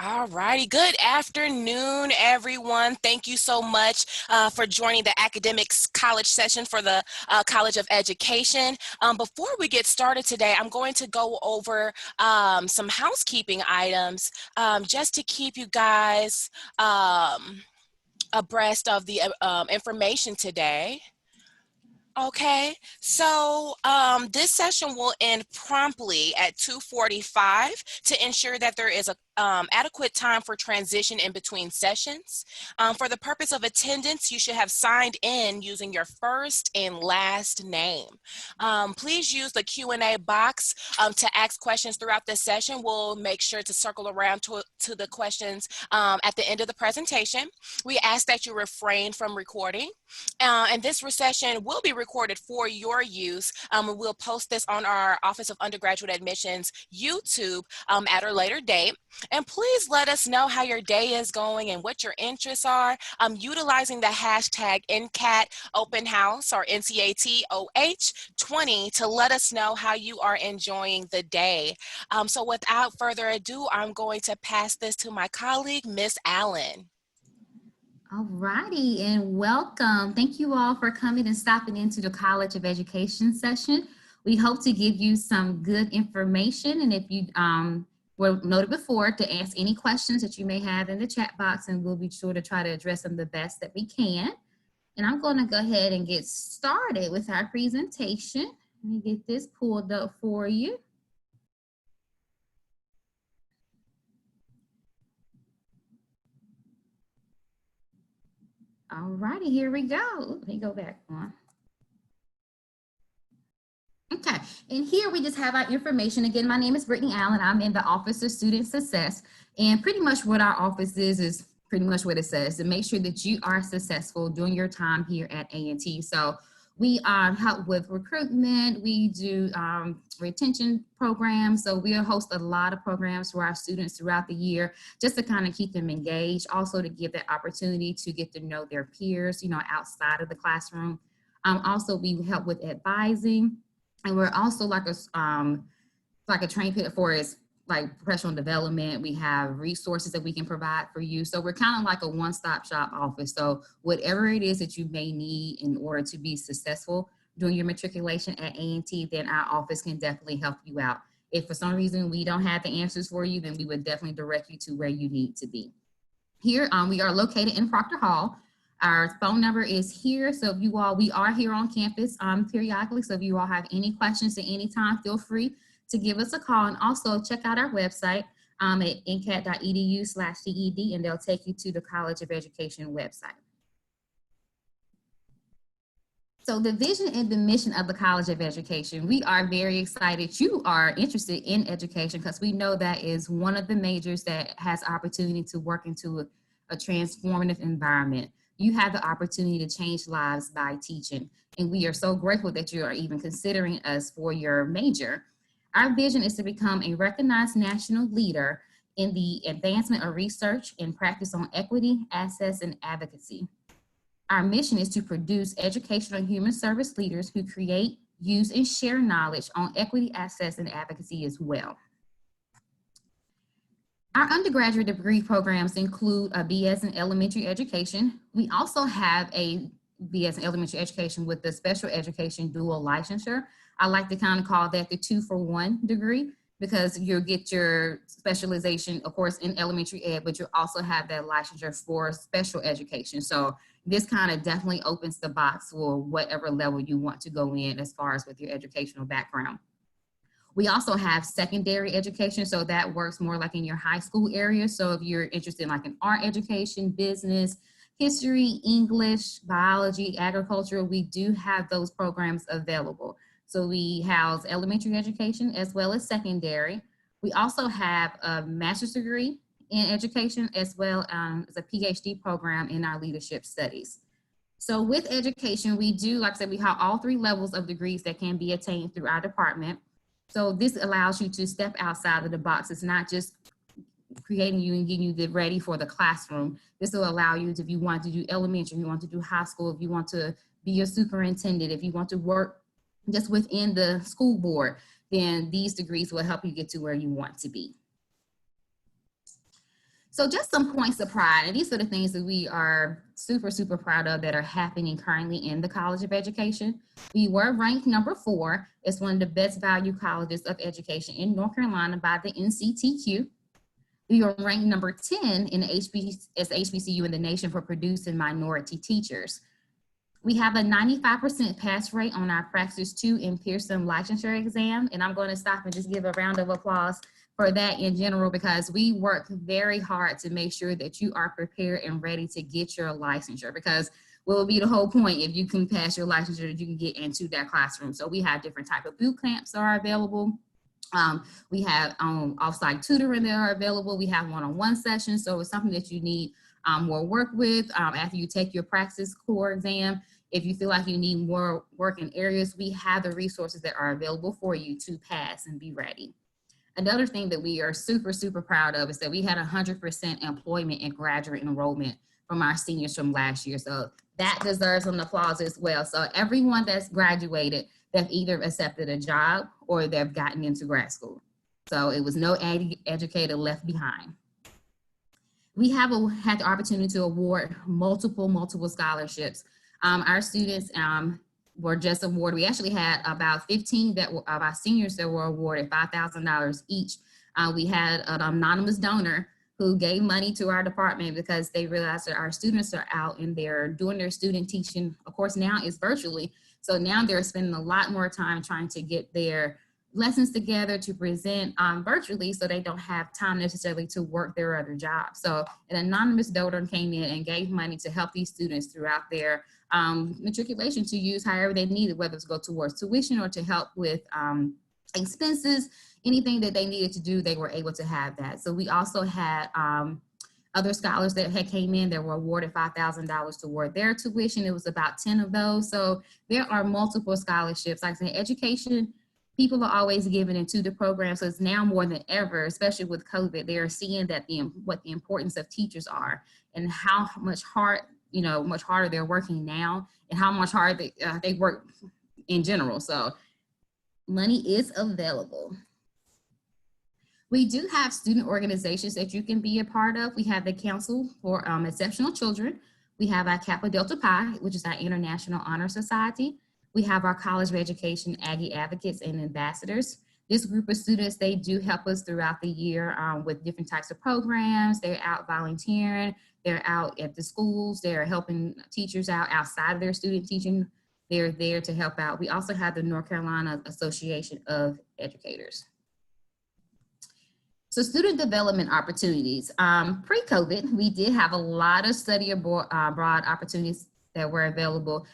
All righty. Good afternoon, everyone. Thank you so much for joining the Academics College session for the College of Education. Before we get started today, I'm going to go over some housekeeping items just to keep you guys abreast of the information today. Okay, so this session will end promptly at 2:45 to ensure that there is a adequate time for transition in between sessions. For the purpose of attendance, you should have signed in using your first and last name. Please use the Q&A box to ask questions throughout this session. We'll make sure to circle around to the questions at the end of the presentation. We ask that you refrain from recording. And this session will be recorded for your use. We'll post this on our Office of Undergraduate Admissions YouTube at a later date. And please let us know how your day is going and what your interests are. Utilizing the hashtag NCAT Open House or NCATOH20 to let us know how you are enjoying the day. So without further ado, I'm going to pass this to my colleague, Miss Allen. All righty, and welcome. Thank you all for coming and stopping into the College of Education session. We hope to give you some good information, and if you were noted before, to ask any questions that you may have in the chat box, and we'll be sure to try to address them the best that we can. And I'm going to go ahead and get started with our presentation. Let me get this pulled up for you. All righty, here we go. Let me go back one. Okay, and here we just have our information. Again, my name is Brittany Allen. I'm in the Office of Student Success, and pretty much what our office is pretty much what it says, to make sure that you are successful during your time here at A&T. So we help with recruitment, we do retention programs, so we'll host a lot of programs for our students throughout the year just to kind of keep them engaged, also to give that opportunity to get to know their peers, outside of the classroom. Also, we help with advising, and we're also like a training pit for us, like professional development. We have resources that we can provide for you. So we're kind of like a one-stop shop office. So whatever it is that you may need in order to be successful during your matriculation at A&T, then our office can definitely help you out. If for some reason we don't have the answers for you, then we would definitely direct you to where you need to be. Here, we are located in Proctor Hall. Our phone number is here. So if we are here on campus periodically. So if you all have any questions at any time, feel free to give us a call, and also check out our website at ncat.edu/CED, and they'll take you to the College of Education website. So the vision and the mission of the College of Education, we are very excited you are interested in education, because we know that is one of the majors that has opportunity to work into a transformative environment. You have the opportunity to change lives by teaching, and we are so grateful that you are even considering us for your major. Our vision is to become a recognized national leader in the advancement of research and practice on equity, access, and advocacy. Our mission is to produce educational and human service leaders who create, use, and share knowledge on equity, access, and advocacy as well. Our undergraduate degree programs include a BS in elementary education. We also have a BS in elementary education with the special education dual licensure. I like to kind of call that the 2-for-1 degree, because you'll get your specialization, of course, in elementary ed, but you'll also have that licensure for special education. So this kind of definitely opens the box for whatever level you want to go in as far as with your educational background. We also have secondary education, so that works more like in your high school area. So if you're interested in like an art education, business, history, English, biology, agriculture, we do have those programs available. So we house elementary education as well as secondary. We also have a master's degree in education as well as a PhD program in our leadership studies. So with education, we do, like I said, we have all 3 levels of degrees that can be attained through our department. So this allows you to step outside of the box. It's not just creating you and getting you ready for the classroom. This will allow you to, if you want to do elementary, if you want to do high school, if you want to be a superintendent, if you want to work just within the school board, then these degrees will help you get to where you want to be. So just some points of pride, and these are the things that we are super, super proud of that are happening currently in the College of Education. We were ranked number 4 as one of the best value colleges of education in North Carolina by the NCTQ. We were ranked number 10 in the as HBCU in the nation for producing minority teachers. We have a 95% pass rate on our Praxis 2 in Pearson licensure exam, and I'm going to stop and just give a round of applause for that in general, because we work very hard to make sure that you are prepared and ready to get your licensure, because what will be the whole point if you can pass your licensure that you can get into that classroom. So we have different type of boot camps that are available. We have off-site tutoring that are available. We have one-on-one sessions. So it's something that you need more work with after you take your Praxis core exam. If you feel like you need more work in areas, we have the resources that are available for you to pass and be ready. Another thing that we are super, super proud of is that we had 100% employment and graduate enrollment from our seniors from last year. So that deserves an applause as well. So everyone that's graduated, they've either accepted a job or they've gotten into grad school. So it was no educator left behind. We have had the opportunity to award multiple scholarships. Our students were just awarded. We actually had about 15 of our seniors that were awarded $5,000 each. We had an anonymous donor who gave money to our department because they realized that our students are out and they're doing their student teaching. Of course, now it's virtually. So now they're spending a lot more time trying to get their lessons together to present virtually, so they don't have time necessarily to work their other jobs. So an anonymous donor came in and gave money to help these students throughout their matriculation to use however they needed, whether it's go towards tuition or to help with expenses, anything that they needed to do, they were able to have that. So we also had other scholars that had came in that were awarded $5,000 toward their tuition. It was about 10 of those. So there are multiple scholarships. Like I said, education, people are always giving into the program. So it's now more than ever, especially with COVID, they are seeing that what the importance of teachers are and how much much harder they're working now and how much harder they work in general. So money is available. We do have student organizations that you can be a part of. We have the Council for Exceptional Children. We have our Kappa Delta Pi, which is our International Honor Society. We have our College of Education Aggie Advocates and Ambassadors. This group of students, they do help us throughout the year with different types of programs. They're out volunteering. They're out at the schools. They're helping teachers out outside of their student teaching. They're there to help out. We also have the North Carolina Association of Educators. So student development opportunities. Pre-COVID, we did have a lot of study abroad opportunities that were available.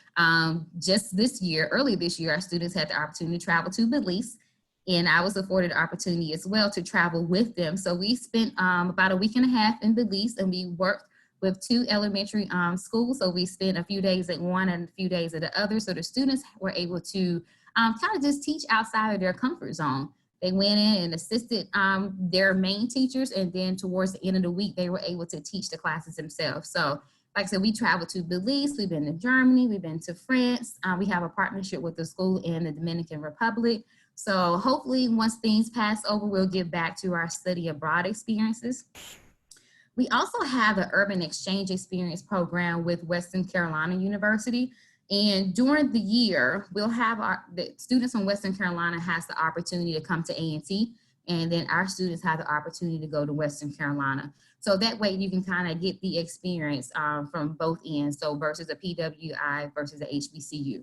Just this year, early this year, our students had the opportunity to travel to Belize, and I was afforded the opportunity as well to travel with them. So we spent about a week and a half in Belize, and we worked with 2 elementary schools. So we spent a few days at one and a few days at the other. So the students were able to kind of just teach outside of their comfort zone. They went in and assisted their main teachers, and then towards the end of the week, they were able to teach the classes themselves. So like I said, we traveled to Belize, we've been to Germany, we've been to France. We have a partnership with the school in the Dominican Republic. So hopefully once things pass over, we'll get back to our study abroad experiences. We also have an urban exchange experience program with Western Carolina University. And during the year, we'll have the students from Western Carolina has the opportunity to come to A&T, and then our students have the opportunity to go to Western Carolina. So that way you can kind of get the experience from both ends, so versus a PWI versus a HBCU.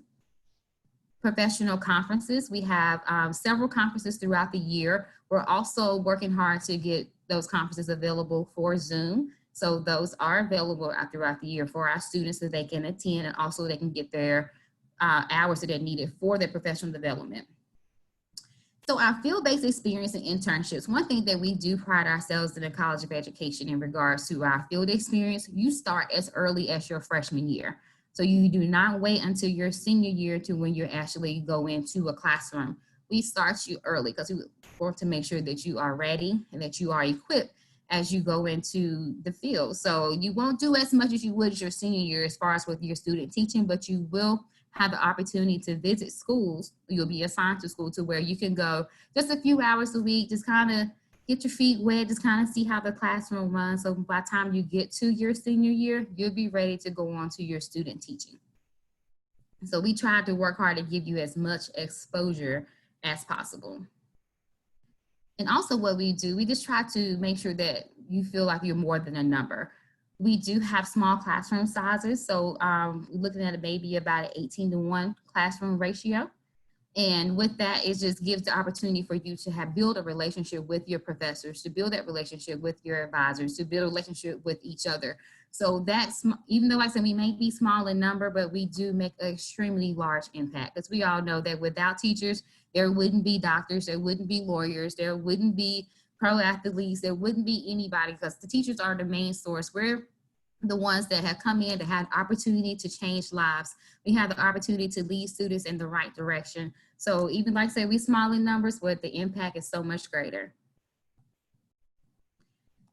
Professional conferences, we have several conferences throughout the year. We're also working hard to get those conferences available for Zoom. So those are available throughout the year for our students so they can attend, and also they can get their hours that are needed for their professional development. So our field-based experience and internships, one thing that we do pride ourselves in the College of Education in regards to our field experience, you start as early as your freshman year. So you do not wait until your senior year to when you actually go into a classroom. We start you early because we want to make sure that you are ready and that you are equipped as you go into the field. So you won't do as much as you would your senior year as far as with your student teaching, but you will have the opportunity to visit schools. You'll be assigned to school to where you can go just a few hours a week, just kind of get your feet wet, just kind of see how the classroom runs. So by the time you get to your senior year, you'll be ready to go on to your student teaching. So we try to work hard to give you as much exposure as possible. And also what we do, we just try to make sure that you feel like you're more than a number. We do have small classroom sizes. So looking at maybe about an 18-to-1 classroom ratio. And with that, it just gives the opportunity for you to have build a relationship with your professors, to build that relationship with your advisors, to build a relationship with each other. So that's, even though like I said, we may be small in number, but we do make an extremely large impact, because we all know that without teachers, there wouldn't be doctors, there wouldn't be lawyers, there wouldn't be pro athletes, there wouldn't be anybody, because the teachers are the main source. We're the ones that have come in to have opportunity to change lives. We have the opportunity to lead students in the right direction. So even like I said, we small in numbers, but the impact is so much greater.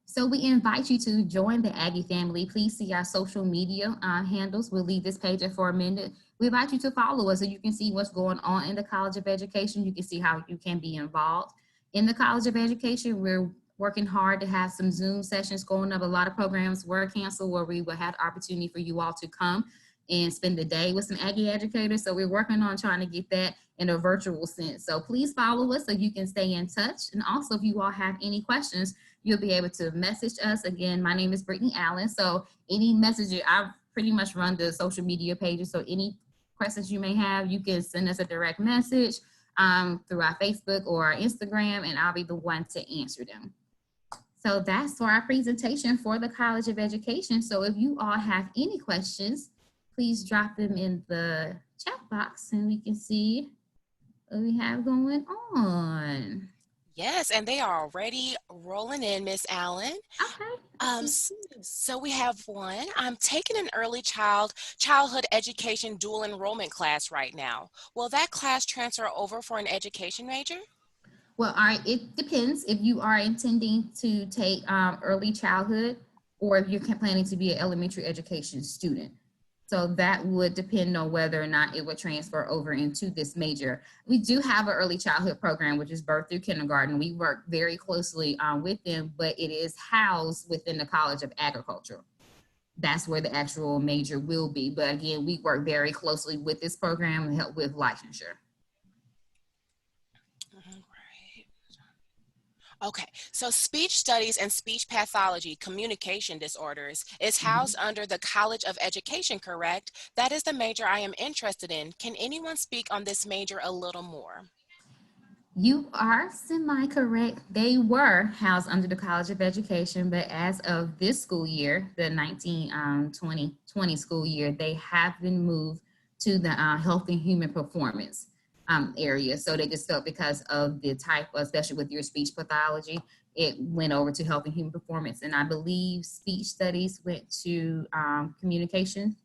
So we invite you to join the Aggie family. Please see our social media handles. We'll leave this page for a minute. We invite you to follow us so you can see what's going on in the College of Education. You can see how you can be involved in the College of Education. We're working hard to have some Zoom sessions going up. A lot of programs were canceled where we will have the opportunity for you all to come and spend the day with some Aggie educators. So we're working on trying to get that in a virtual sense. So please follow us so you can stay in touch. And also, if you all have any questions, you'll be able to message us. Again, my name is Brittany Allen. So any message, I pretty much run the social media pages. So any questions you may have, you can send us a direct message through our Facebook or our Instagram, and I'll be the one to answer them. So that's for our presentation for the College of Education. So if you all have any questions, please drop them in the chat box and we can see what we have going on. Yes, and they are already rolling in, Miss Allen. Okay. So we have one. I'm taking an early childhood education dual enrollment class right now. Will that class transfer over for an education major? Well, all right, it depends if you are intending to take early childhood or if you're planning to be an elementary education student. So that would depend on whether or not it would transfer over into this major. We do have an early childhood program, which is birth through kindergarten. We work very closely with them, but it is housed within the College of Agriculture. That's where the actual major will be. But again, we work very closely with this program and help with licensure. Okay, so speech studies and speech pathology, communication disorders, is housed under the College of Education, correct? That is the major I am interested in. Can anyone speak on this major a little more? You are semi-correct. They were housed under the College of Education, but as of this school year, the 1920 school year, they have been moved to the Health and Human Performance area. So they just felt because of the type, especially with your speech pathology, it went over to Health and Human Performance. And I believe speech studies went to communication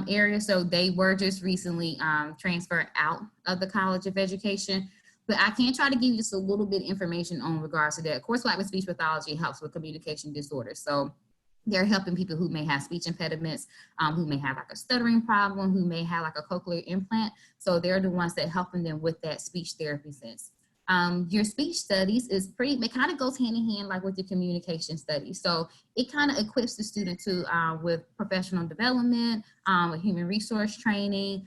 area. So they were just recently transferred out of the College of Education. But I can try to give you just a little bit of information on regards to that. Of course, like with speech pathology, helps with communication disorders. So they're helping people who may have speech impediments, who may have like a stuttering problem, who may have like a cochlear implant. So they're the ones that helping them with that speech therapy sense. Your speech studies is it kind of goes hand in hand like with the communication studies. So it kind of equips the student to with professional development, with human resource training,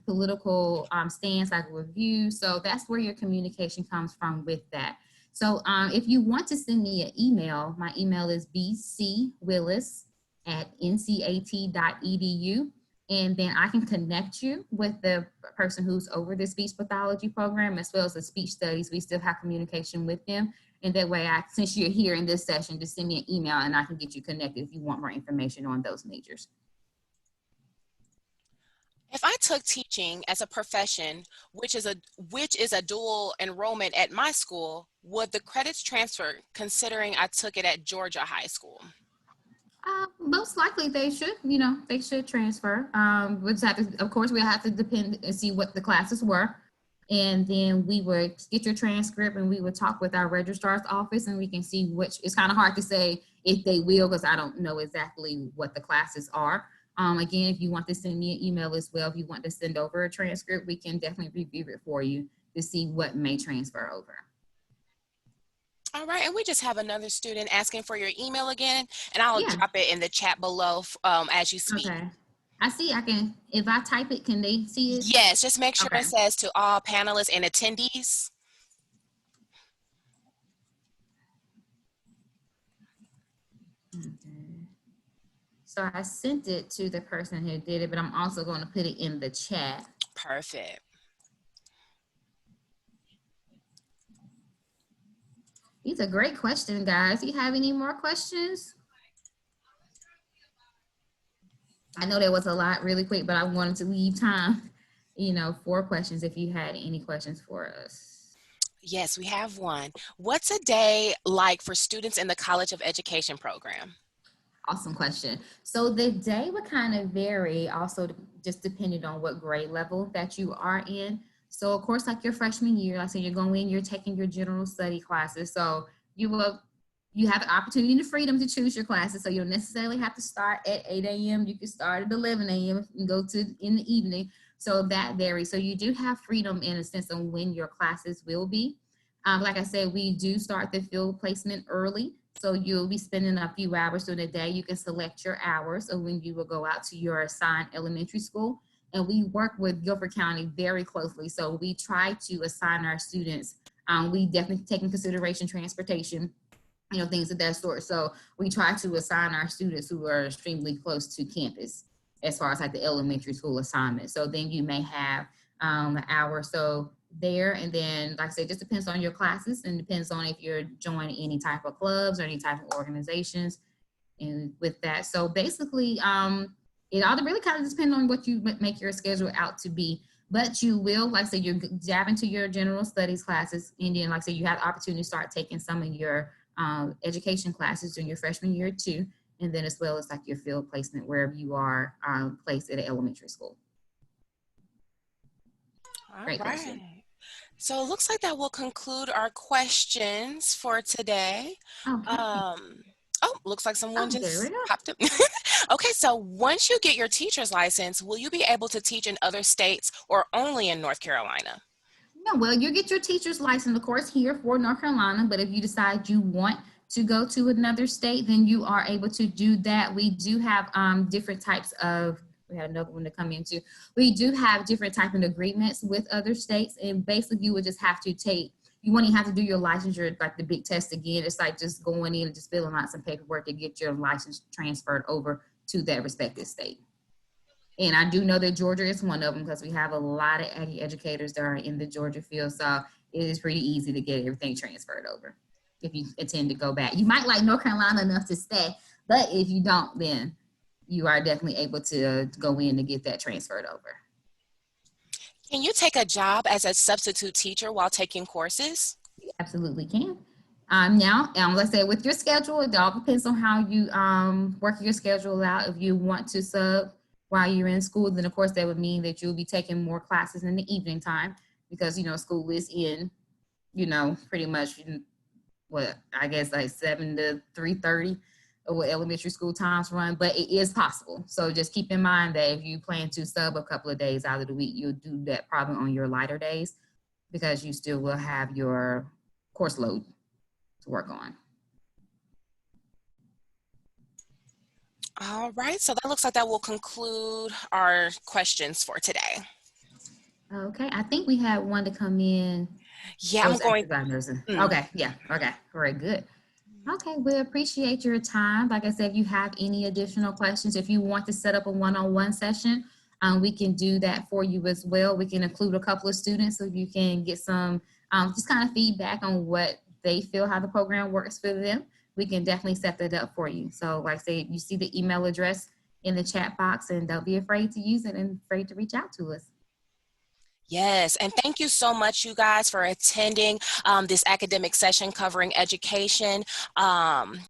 political stance like review. So that's where your communication comes from with that. So if you want to send me an email, my email is bcwillis@ncat.edu. And then I can connect you with the person who's over the speech pathology program, as well as the speech studies. We still have communication with them. And that way, since you're here in this session, just send me an email and I can get you connected if you want more information on those majors. If I took teaching as a profession, which is a dual enrollment at my school, would the credits transfer considering I took it at Georgia High School? Most likely they should, they should transfer. We'll just have to, of course, we'll have to depend and see what the classes were. And then we would get your transcript and we would talk with our registrar's office and we can see which, it's kind of hard to say if they will, because I don't know exactly what the classes are. Again, if you want to send me an email as well, if you want to send over a transcript, we can definitely review it for you to see what may transfer over. All right, and we just have another student asking for your email again, and I'll Yeah. drop it in the chat below as you speak. Okay. I see. I can, if I type it, can they see it? Yes, just make sure Okay. it says to all panelists and attendees. Okay. So I sent it to the person who did it, but I'm also going to put it in the chat. Perfect. These are great questions, guys. You have any more questions? I know there was a lot really quick, but I wanted to leave time, for questions if you had any questions for us. Yes, we have one. What's a day like for students in the College of Education program? Awesome question. So the day would kind of vary also just depending on what grade level that you are in. So of course, like your freshman year, like I said, you're going in, you're taking your general study classes. So you have the opportunity and the freedom to choose your classes. So you don't necessarily have to start at 8 a.m. You can start at 11 a.m. and go to in the evening. So that varies. So you do have freedom in a sense of when your classes will be. Like I said, we do start the field placement early. So you'll be spending a few hours during the day. You can select your hours of when you will go out to your assigned elementary school. And we work with Guilford County very closely. So we try to assign our students. We definitely take in consideration transportation, things of that sort. So we try to assign our students who are extremely close to campus as far as like the elementary school assignment. So then you may have an hour or so there. And then, like I said, it just depends on your classes and depends on if you're joining any type of clubs or any type of organizations. And with that, so basically, it all really kind of depends on what you make your schedule out to be. But you will, like I said, you're jabbing to your general studies classes. And then, like I said, you have the opportunity to start taking some of your education classes during your freshman year too. And then as well as like your field placement wherever you are placed at an elementary school. All Great question. right. So it looks like that will conclude our questions for today. Okay. Looks like someone There we just go. popped up. Okay, so once you get your teacher's license, will you be able to teach in other states or only in North Carolina? No, well, you get your teacher's license, of course, here for North Carolina. But if you decide you want to go to another state, then you are able to do that. We do have different types of. We had another one to come into. We do have different type of agreements with other states, and basically, you would just have to take. You won't even have to do your licensure, like the big test again. It's like just going in and just filling out some paperwork to get your license transferred over to that respective state. And I do know that Georgia is one of them because we have a lot of educators that are in the Georgia field. So it is pretty easy to get everything transferred over if you intend to go back. You might like North Carolina enough to stay, but if you don't, then you are definitely able to go in and get that transferred over. Can you take a job as a substitute teacher while taking courses? You absolutely can. Now, let's say with your schedule, it all depends on how you work your schedule out. If you want to sub while you're in school, then of course that would mean that you'll be taking more classes in the evening time because, school is in, pretty much what I guess like 7 to 3:30 or what elementary school times run, but it is possible. So just keep in mind that if you plan to sub a couple of days out of the week, you'll do that probably on your lighter days because you still will have your course load to work on. All right, so that looks like that will conclude our questions for today. Okay, I think we had one to come in. Yeah, I'm going. Okay, yeah, okay, very good. Okay, we appreciate your time. Like I said, if you have any additional questions, if you want to set up a one-on-one session, we can do that for you as well. We can include a couple of students so you can get some just kind of feedback on what they feel how the program works for them. We can definitely set that up for you. So like I say, you see the email address in the chat box and don't be afraid to use it and afraid to reach out to us. Yes, and thank you so much, you guys, for attending this academic session covering education.